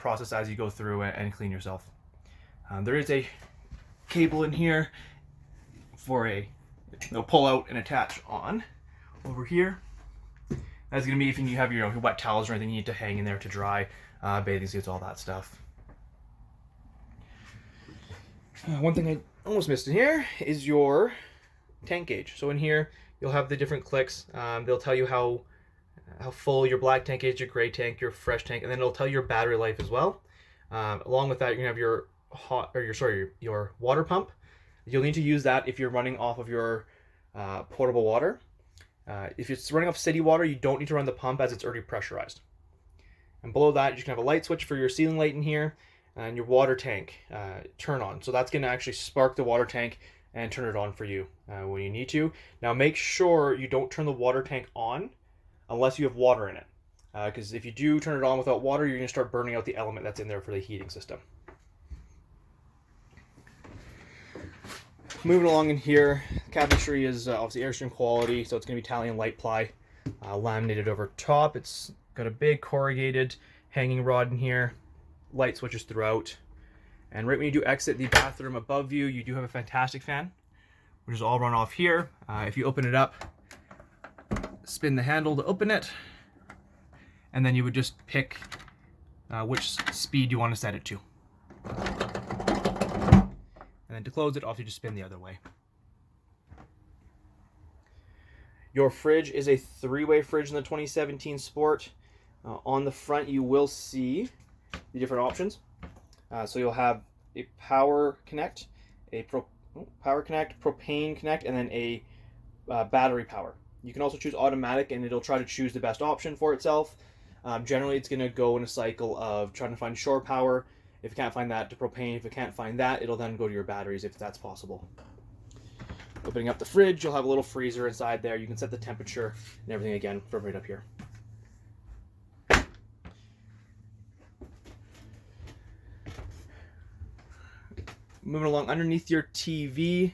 process as you go through and clean yourself. There is a cable in here for a pull out and attach on over here. That's going to be if you have your wet towels or anything you need to hang in there to dry, bathing suits, all that stuff. One thing I almost missed in here is your tank gauge. So in here you'll have the different clicks. They'll tell you how full your black tank is, your gray tank, your fresh tank, and then it'll tell you your battery life as well. Along with that, you're gonna have your water pump. You'll need to use that if you're running off of your potable water. If it's running off city water, you don't need to run the pump as it's already pressurized. And below that, you can have a light switch for your ceiling light in here, and your water tank turn on. So that's going to actually spark the water tank and turn it on for you when you need to. Now make sure you don't turn the water tank on unless you have water in it. Because if you do turn it on without water, you're going to start burning out the element that's in there for the heating system. Moving along in here, cabinetry is obviously Airstream quality, so it's going to be Italian light ply, laminated over top. It's got a big corrugated hanging rod in here, light switches throughout, and right when you do exit the bathroom above you, you do have a fantastic fan, which is all run off here. If you open it up, spin the handle to open it, and then you would just pick which speed you want to set it to. And then to close it, obviously just spin the other way. Your fridge is a 3-way fridge in the 2017 Sport. On the front, you will see the different options. So you'll have a power connect, propane connect, and then a battery power. You can also choose automatic, and it'll try to choose the best option for itself. Generally, it's going to go in a cycle of trying to find shore power. If you can't find that, to propane. If you can't find that, it'll then go to your batteries if that's possible. Opening up the fridge, you'll have a little freezer inside there. You can set the temperature and everything again from right up here. Moving along, underneath your TV,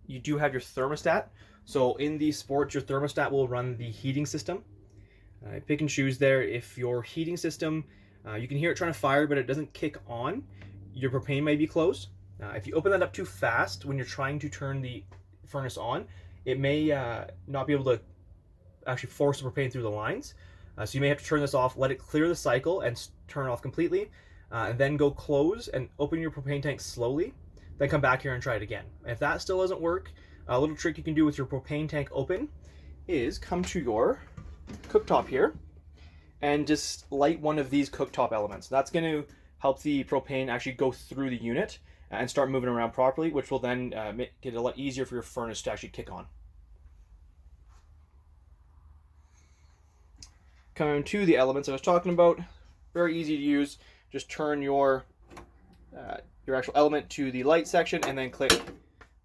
you do have your thermostat. So in the Sports, your thermostat will run the heating system. Pick and choose there. If your heating system, you can hear it trying to fire, but it doesn't kick on, your propane may be closed. If you open that up too fast when you're trying to turn the furnace on, it may not be able to actually force the propane through the lines. So you may have to turn this off, let it clear the cycle and turn off completely, and then go close and open your propane tank slowly, then come back here and try it again. If that still doesn't work, a little trick you can do with your propane tank open is come to your cooktop here and just light one of these cooktop elements. That's going to help the propane actually go through the unit and start moving around properly, which will then make it a lot easier for your furnace to actually kick on. Coming to the elements I was talking about, very easy to use. Just turn your actual element to the light section and then click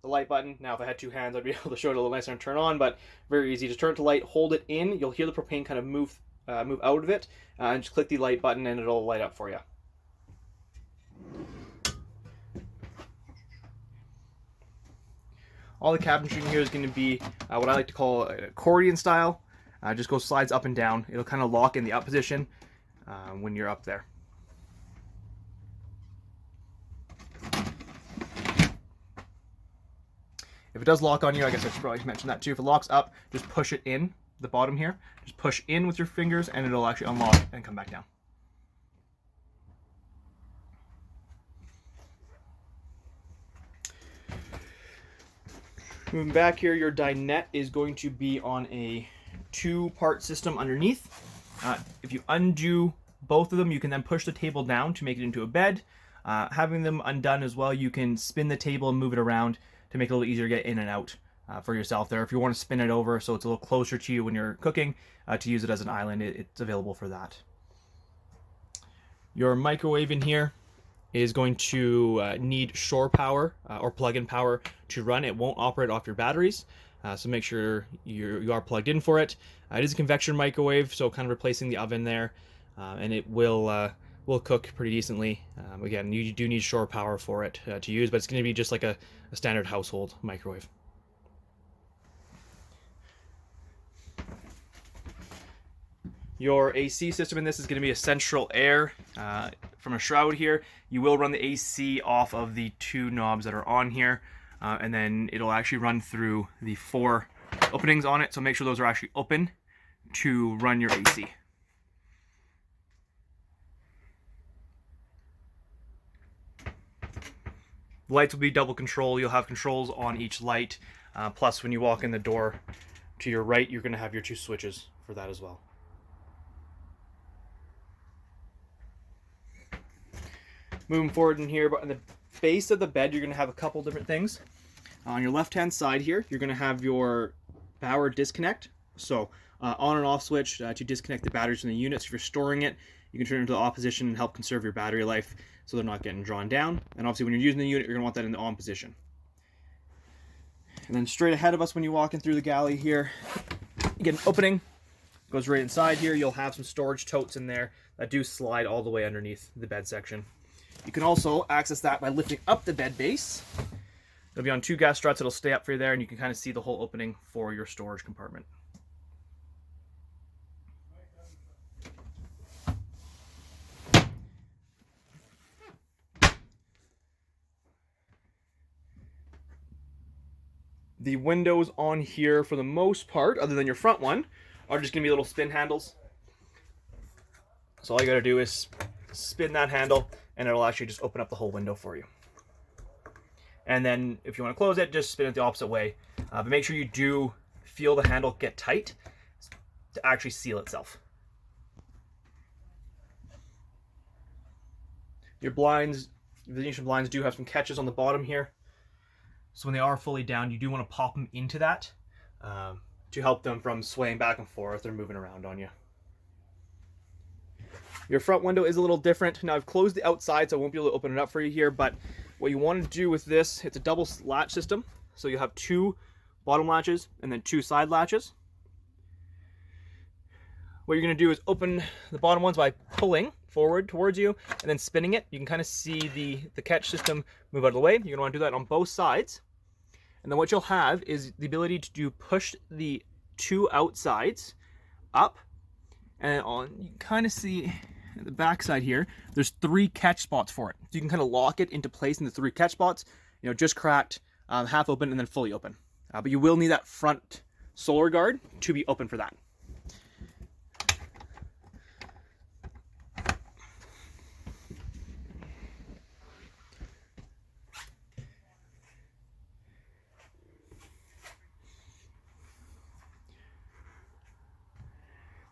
the light button. Now if I had two hands, I'd be able to show it a little nicer and turn on, but very easy. Just turn it to light, hold it in, you'll hear the propane kind of move out of it, and just click the light button and it'll light up for you. All the cabinetry in here is going to be what I like to call an accordion style. Just go slides up and down. It'll kind of lock in the up position when you're up there. If it does lock on you, I guess I should probably mention that too. If it locks up, just push it in the bottom here. Just push in with your fingers and it'll actually unlock and come back down. Moving back here, your dinette is going to be on a 2-part system underneath. If you undo both of them, you can then push the table down to make it into a bed. Having them undone as well, you can spin the table and move it around to make it a little easier to get in and out for yourself there. If you want to spin it over so it's a little closer to you when you're cooking, to use it as an island, it's available for that. Your microwave in here is going to need shore power or plug-in power to run. It won't operate off your batteries, so make sure you are plugged in for it. It is a convection microwave, so kind of replacing the oven there, and it will cook pretty decently. Again, you do need shore power for it to use, but it's going to be just like a standard household microwave. Your AC system in this is going to be a central air from a shroud here. You will run the AC off of the 2 knobs that are on here, and then it'll actually run through the 4 openings on it, so make sure those are actually open to run your AC. Lights will be double control. You'll have controls on each light, plus when you walk in the door to your right, you're going to have your 2 switches for that as well. Moving forward in here, but on the base of the bed, you're going to have a couple different things. On your left-hand side here, you're going to have your power disconnect. So on and off switch to disconnect the batteries from the units. If you're storing it, you can turn it into the off position and help conserve your battery life so they're not getting drawn down. And obviously when you're using the unit, you're going to want that in the on position. And then straight ahead of us when you walk in through the galley here, you get an opening. Goes right inside here. You'll have some storage totes in there that do slide all the way underneath the bed section. You can also access that by lifting up the bed base. It'll be on 2 gas struts. It'll stay up for you there, and you can kind of see the whole opening for your storage compartment. The windows on here, for the most part, other than your front one, are just going to be little spin handles. So all you got to do is spin that handle, and it'll actually just open up the whole window for you. And then if you want to close it, just spin it the opposite way. But make sure you do feel the handle get tight to actually seal itself. Your blinds, Venetian blinds, do have some catches on the bottom here. So when they are fully down, you do want to pop them into that to help them from swaying back and forth or moving around on you. Your front window is a little different. Now I've closed the outside, so I won't be able to open it up for you here, but what you want to do with this, it's a double latch system. So you'll have 2 bottom latches and then 2 side latches. What you're going to do is open the bottom ones by pulling forward towards you and then spinning it. You can kind of see the catch system move out of the way. You're going to want to do that on both sides. And then what you'll have is the ability to push the 2 outsides up, and on, you can kind of see at the back side here, there's 3 catch spots for it. So you can kind of lock it into place in the 3 catch spots, you know, just cracked, half open, and then fully open. But you will need that front solar guard to be open for that.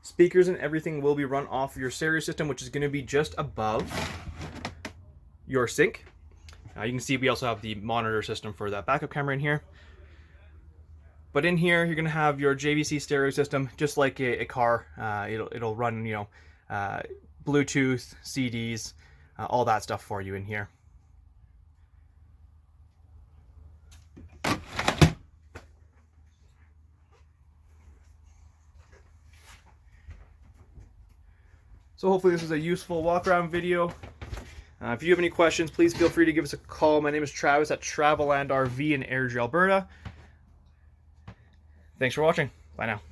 Speakers and everything will be run off your stereo system, which is going to be just above your sink. You can see we also have the monitor system for that backup camera in here. But in here, you're going to have your JVC stereo system, just like a car. It'll run, you know, Bluetooth, CDs, all that stuff for you in here. So hopefully this is a useful walk around video. If you have any questions, please feel free to give us a call. My name is Travis at Traveland RV in Airdrie, Alberta. Thanks for watching. Bye now.